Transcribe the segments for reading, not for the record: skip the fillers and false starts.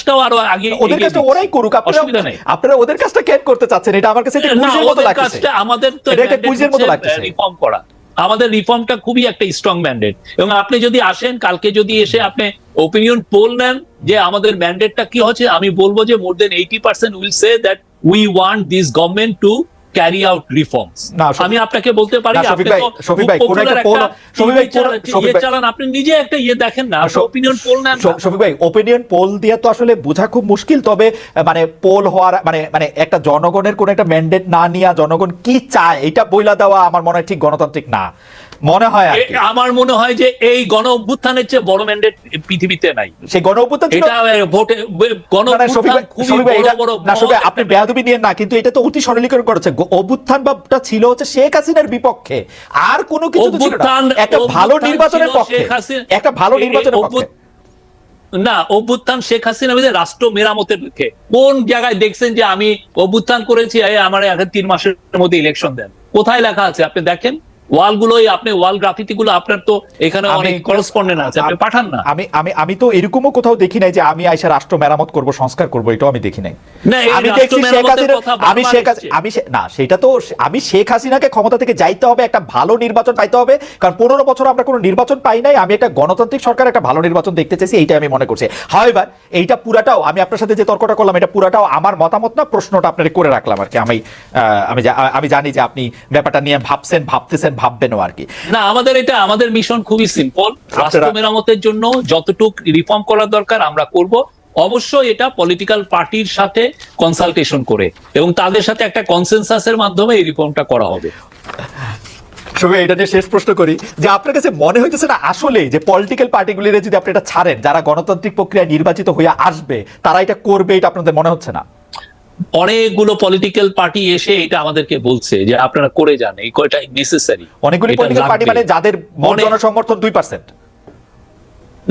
কাজটাও আরো আগে, ওদের কাজটা ওরাই করুক, আপনারা ওদের কাজটা কেন করতে চাচ্ছেন? এটা আমার কাছে একটা কুইজের মতো লাগছে। আমাদের তো এটা একটা কুইজের মতো লাগছে। রিফর্ম করা, আমাদের রিফর্মটা খুবই একটা স্ট্রং ম্যান্ডেট। এবং আপনি যদি আসেন কালকে, যদি এসে আপনি ওপিনিয়ন পোল নেন যে আমাদের ম্যান্ডেটটা কি হচ্ছে, আমি বলবো যে মোর দেন 80% will say that we want this government to carry out reforms. আমি আপনাকে বলতে পারি, আপনি তো চালান, আপনি নিজে একটা দেখেন না, ওপিনিয়ন পোল নেন। শফিক ভাই, ওপিনিয়ন পোল দিয়ে তো আসলে বোঝা খুব মুশকিল। তবে মানে পোল হওয়ার মানে একটা জনগণের কোন একটা ম্যান্ডেট না নিয়ে জনগণ কি চায় এটা বইলা দেওয়া আমার মনে হয় ঠিক গণতান্ত্রিক না মনে হয়। আমার মনে হয় যে এই গণ অভ্যুত্থানের চেয়ে বড় ম্যান্ডেট পৃথিবীতে নাই। সেই গণ অভ্যুত্থান আপনি বেয়াদবি নিয়ে না, কিন্তু এটা তো অতি সরলীকরণ করেছে। অভ্যুত্থানটা ছিল হচ্ছে শেখ হাসিনার বিপক্ষে, আর কোনো কিছু একটা ভালো নির্বাচনের পক্ষে, একটা ভালো নির্বাচনের পক্ষে না। অভ্যুত্থান শেখ হাসিনা রাষ্ট্র মেরামতের পক্ষে। কোন জায়গায় দেখছেন যে আমি অভ্যুত্থান করেছি, আমার 3 মাসের মধ্যে ইলেকশন দেন? কোথায় লেখা আছে? আপনি দেখেন ওয়ালগুলোই, আপনি ওয়াল গ্রাফিতি গুলো, আপনার তো এখানে অনেক করেসপন্ডেন্ট আছে, আপনি পাঠান না। আমি তো এরকমও কোথাও দেখি নাই যে আমি আইসা রাষ্ট্র মেরামত করব, সংস্কার করব, এটাও আমি দেখি নাই। আমি দেখছি আমি শেখ হাসিনাকে ক্ষমতা থেকে যাইতে হবে, একটা ভালো নির্বাচন পাইতে হবে, কারণ 15 বছর আমরা কোনো নির্বাচন পাই নাই। আমি একটা গণতান্ত্রিক সরকার, একটা ভালো নির্বাচন দেখতে চাইছি, এইটা আমি মনে করছি। হাওয়েভার এইটা পুরাটাও, আমি আপনার সাথে যে তর্কটা করলাম, এটা পুরাটাও আমার মতামত না, প্রশ্নটা আপনাকে করে রাখলাম আর কি। আমি জানি যে আপনি ব্যাপারটা নিয়ে ভাবতেছেন, ভাববেনও আর কি। না, আমাদের মিশন খুবই সিম্পল। রাষ্ট্র মেরামতের জন্য যতটুকু রিফর্ম করা দরকার আমরা করব, অবশ্যই এটা পলিটিক্যাল পার্টির সাথে কনসালটেশন করে এবং তাদের সাথে একটা কনসেনসাসের মাধ্যমে এই রিফর্মটা করা হবে। এটা নিয়ে শেষ প্রশ্ন করি যে আপনার কাছে মনে হইতেছে না আসলে যে পলিটিক্যাল পার্টিগুলিরে যদি আপনি এটা ছাড়েন, যারা গণতান্ত্রিক প্রক্রিয়া নির্বাচিত হয়ে আসবে তারা এটা করবে, এটা আপনাদের মনে হচ্ছে না? অনেকগুলো পলিটিক্যাল পার্টি এসে এটা আমাদেরকে বলছে যে আপনারা করে যান, এটা নেসেসারি। অনেকগুলি পলিটিক্যাল পার্টি মানে যাদের জনসমর্থন 2%।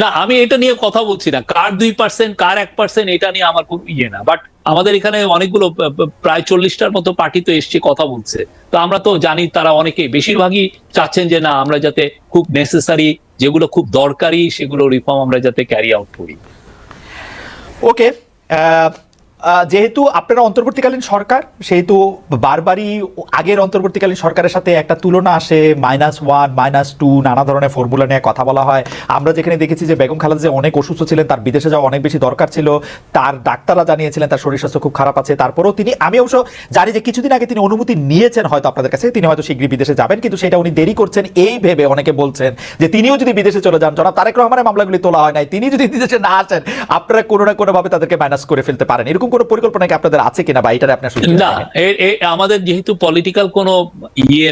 না, আমি এটা নিয়ে কথা বলছি না, কার 2% কার 1%, এটা নিয়ে আমার কোনো না। বাট আমাদের এখানে অনেকগুলো, প্রায় 40টার মতো পার্টি তো এসছে, কথা বলছে। তো আমরা তো জানি তারা অনেকে, বেশিরভাগই চাচ্ছেন যে না, আমরা যাতে খুব নেসেসারি, যেগুলো খুব দরকারি, সেগুলো রিফর্ম আমরা যাতে ক্যারি আউট করি। ওকে, যেহেতু আপনারা অন্তর্বর্তীকালীন সরকার, সেহেতু বারবারই আগের অন্তর্বর্তীকালীন সরকারের সাথে একটা তুলনা আসে, -1 -2 নানা ধরনের ফর্মুলা নিয়ে কথা বলা হয়। আমরা যেখানে দেখেছি যে বেগম খালেদা জিয়া অনেক অসুস্থ ছিলেন, তার বিদেশে যাওয়া অনেক বেশি দরকার ছিল, তার ডাক্তাররা জানিয়েছিলেন তার শরীর স্বাস্থ্য খুব খারাপ আছে। তারপরেও আমি অবশ্য জানি যে কিছুদিন আগে তিনি অনুমতি নিয়েছেন হয়তো আপনাদের কাছে, তিনি হয়তো শীঘ্রই বিদেশে যাবেন, কিন্তু সেটা উনি দেরি করছেন এই ভেবে অনেকে বলছেন যে তিনিও যদি বিদেশে চলে যান, জনাব তারেক রহমানের মামলাগুলি তোলা হয় নাই, তিনি যদি বিদেশে না আসেন, আপনারা কোনো না কোনো ভাবে তাদেরকে মাইনাস করে ফেলতে পারেন। এরকম কোনো পরিকল্পনা কি আপনাদের আছে কিনা, বা এটারে আপনারা? না, আমাদের যেহেতু পলিটিক্যাল কোনো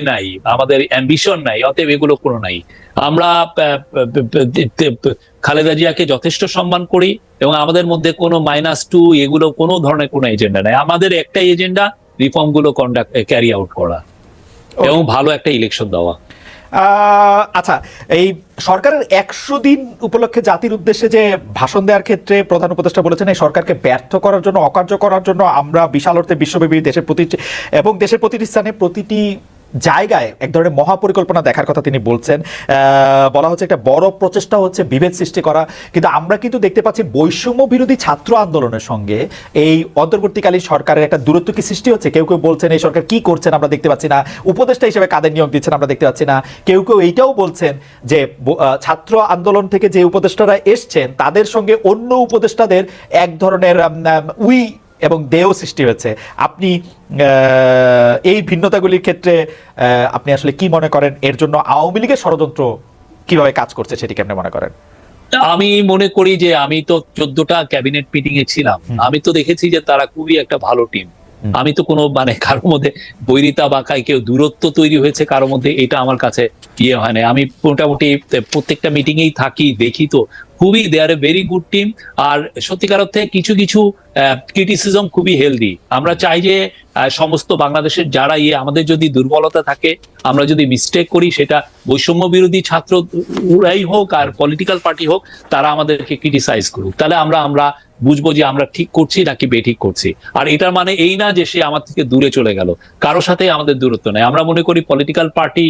নাই, আমাদের অ্যাম্বিশন নাই, অতএব এগুলো কোনো নাই। আমরা খালেদা জিয়াকে যথেষ্ট সম্মান করি এবং আমাদের মধ্যে কোনো -2 এগুলো কোনো ধরনের কোনো এজেন্ডা নাই। আমাদের একটাই এজেন্ডা, রিফর্ম গুলো ক্যারি আউট করা এবং ভালো একটা ইলেকশন দেওয়া। আচ্ছা, এই সরকারের 100 দিন উপলক্ষে জাতির উদ্দেশ্যে যে ভাষণ দেওয়ার ক্ষেত্রে প্রধান উপদেষ্টা বলেছেন এই সরকারকে ব্যর্থ করার জন্য, অকার্য করার জন্য আমরা বিশাল অর্থে বিশ্বব্যাপী দেশের প্রতিটি স্থানে, প্রতিটি জায়গায় এক ধরনের মহাপরিকল্পনা দেখার কথা তিনি বলছেন। বলা হচ্ছে একটা বড় প্রচেষ্টা হচ্ছে বিভেদ সৃষ্টি করা, কিন্তু আমরা কিন্তু দেখতে পাচ্ছি বৈষম্য বিরোধী ছাত্র আন্দোলনের সঙ্গে এই অন্তর্বর্তীকালীন সরকারের একটা দূরত্ব কি সৃষ্টি হচ্ছে। কেউ কেউ বলছেন এই সরকার কি করছেন আমরা দেখতে পাচ্ছি না, উপদেষ্টা হিসেবে কাদের নিয়োগ দিচ্ছেন আমরা দেখতে পাচ্ছি না। কেউ কেউ এইটাও বলছেন যে ছাত্র আন্দোলন থেকে যে উপদেষ্টারা এসছেন তাদের সঙ্গে অন্য উপদেষ্টাদের এক ধরনের এবং দেহ সৃষ্টি হয়েছে। আপনি এই ভিন্নতাগুলির ক্ষেত্রে আপনি আসলে কি মনে করেন? এর জন্য আওয়ামী লীগের ষড়যন্ত্র কিভাবে কাজ করছে সেটি কেমনে মনে করেন? আমি মনে করি যে আমি তো 14টা ক্যাবিনেট মিটিং এ ছিলাম, আমি তো দেখেছি যে তারা খুবই একটা ভালো টিম। আমি তো কোনো কারোর মধ্যে বৈরিতা বা কেউ দূরত্ব তৈরি হয়েছে কারোর মধ্যে, এটা আমার কাছে হয় না। আমি মোটামুটি প্রত্যেকটা মিটিং এই থাকি, দেখি, তো খুবই দে আর এ ভেরি গুড টিম। আর সত্যিকার অর্থে কিছু কিছু ক্রিটিসিজম খুবই হেলদি। আমরা চাই যে সমস্ত বাংলাদেশের যারা আমাদের যদি দুর্বলতা থাকে, আমরা যদি মিস্টেক করি, সেটা বৈষম্য বিরোধী ছাত্ররাই হোক আর পলিটিক্যাল পার্টি হোক, তারা আমাদেরকে ক্রিটিসাইজ করুক, তাহলে আমরা বুঝবো যে আমরা ঠিক করছি নাকি বেঠিক করছি। আর এটার মানে এই না যে সে আমার থেকে দূরে চলে গেল, কারোর সাথে আমাদের দূরত্ব নেই। আমরা মনে করি পলিটিক্যাল পার্টি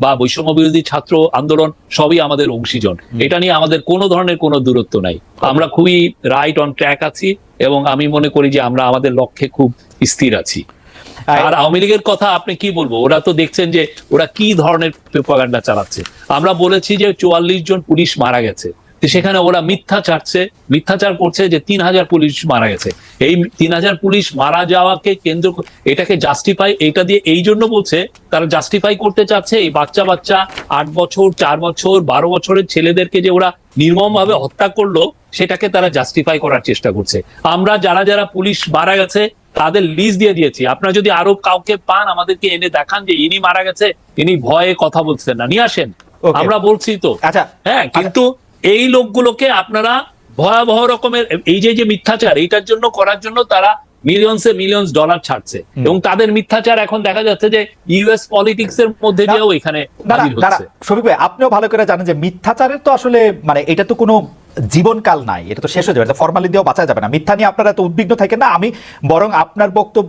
বা বৈষম্য বিরোধী ছাত্র আন্দোলন সবই আমাদের অংশীজন। এটা নিয়ে আমাদের কোনো ধরনের কোনো দূরত্ব নাই। আমরা খুবই রাইট অন ট্র্যাক আছি এবং আমি মনে করি যে আমরা আমাদের লক্ষ্যে খুব স্থির আছি। আর আওয়ামী লীগের কথা আপনি কি বলবো, ওরা তো দেখছেন যে ওরা কি ধরনের প্রপাগান্ডা চালাচ্ছে। আমরা বলেছি যে 44 জন পুলিশ মারা গেছে, সেখানে ওরা মিথ্যাচার করছে যে 3000 পুলিশ মারা গেছে। এই 3000 পুলিশ মারা যাওয়াকে কেন্দ্র এটাকে জাস্টিফাই, এটা দিয়ে এই জন্য বলছে, তারা জাস্টিফাই করতে চাচ্ছে এই বাচ্চা 8 বছর 4 বছর 12 বছরের ছেলেদেরকে যে ওরা নির্মম ভাবে হত্যা করলো, সেটাকে তারা জাস্টিফাই করার চেষ্টা করছে। আমরা যারা পুলিশ মারা গেছে তাদের লিস্ট দিয়ে দিয়েছি। আপনারা যদি আরো কাউকে পান আমাদেরকে এনে দেখান যে ইনি মারা গেছে, ইনি ভয়ে কথা বলছেন না, নিয়ে আসেন, আমরা বলছি তো। আচ্ছা, হ্যাঁ, কিন্তু এই লোকগুলোকে আপনারা ভয়াবহ রকমের এই যে মিথ্যাচার এইটার জন্য করার জন্য তারা মিলিয়নস ডলার ছাড়ছে এবং তাদের মিথ্যাচার এখন দেখা যাচ্ছে যে ইউএস পলিটিক্স এর মধ্যে দিয়েও এখানে হাজির হচ্ছে। শফিক ভাই, আপনিও ভালো করে জানেন যে মিথ্যাচারের তো আসলে মানে এটা তো কোনো জীবনকাল নাই, এটা তো শেষ হয়ে যাবে, ফরমালি দিয়েও বাঁচা যাবে না। মিথ্যা নিয়ে আপনারা এত উদ্বিগ্ন থাকেন না, আমি বরং আপনার বক্তব্য